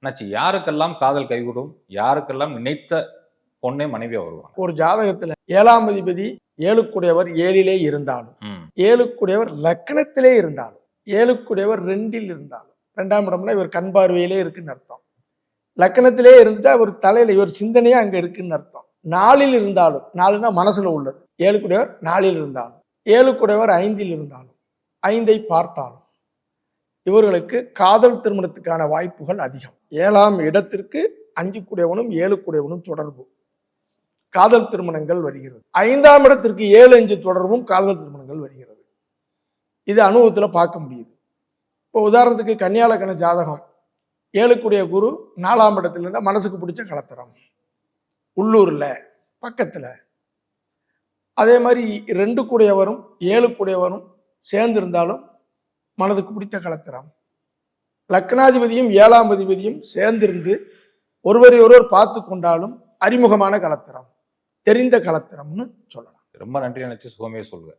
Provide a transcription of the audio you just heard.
அண்ணாச்சி, யாருக்கெல்லாம் காதல் கைகூடும்? யாருக்கெல்லாம் நினைத்த பொண்ணே மனைவியா வருவாங்க? ஒரு ஜாதகத்துல 7ஆம் அதிபதி 7க்குடையவர் 7லே இருந்தாலும், 7க்குடையவர் லக்னத்திலே இருந்தாலும், 7க்குடையவர் 2ல் இருந்தாலும், 2ஆம் இடம்னா இவர் கண் பார்வையிலே இருக்குன்னு அர்த்தம். லக்னத்திலே இருந்துட்டா இவர் தலையில இவர் சிந்தனையா அங்க இருக்குன்னு அர்த்தம். 4ல் இருந்தாலும், 4னா மனசுல உள்ளது. 7க்குடையவர் 4ல் இருந்தாலும், 7க்குடையவர் 5ல் இருந்தாலும், 5ஐ பார்த்தாலும் இவர்களுக்கு காதல் திருமணத்துக்கான வாய்ப்புகள் அதிகம். 7ஆம் இடத்திற்கு 5க்குடையவனும் 7க்குடையவனும் தொடர்பு, காதல் திருமணங்கள் வருகிறது. 5ஆம் இடத்திற்கு 7, 5 தொடர்பும் காதல் திருமணங்கள் வருகிறது. இது அனுபவத்துல பார்க்க முடியுது. இப்போ உதாரணத்துக்கு கன்னியாலக்கண ஜாதகம் 7க்குடைய குரு 4ஆம் இடத்துல இருந்தா மனசுக்கு பிடிச்ச கலத்திரம், உள்ளூர்ல பக்கத்துல. அதே மாதிரி 2க்குடையவரும் 7க்குடையவரும் சேர்ந்து இருந்தாலும் மனதுக்கு பிடித்த கலத்திரம். லக்னாதிபதியும் 7ஆம் அதிபதியும் சேர்ந்திருந்து ஒருவரை ஒருவர் பார்த்து கொண்டாலும் அறிமுகமான கலத்திரம், தெரிந்த கலத்திரம்னு சொல்லலாம். ரொம்ப நன்றி அண்ணாச்சி, சுகமே சொல்லுங்க.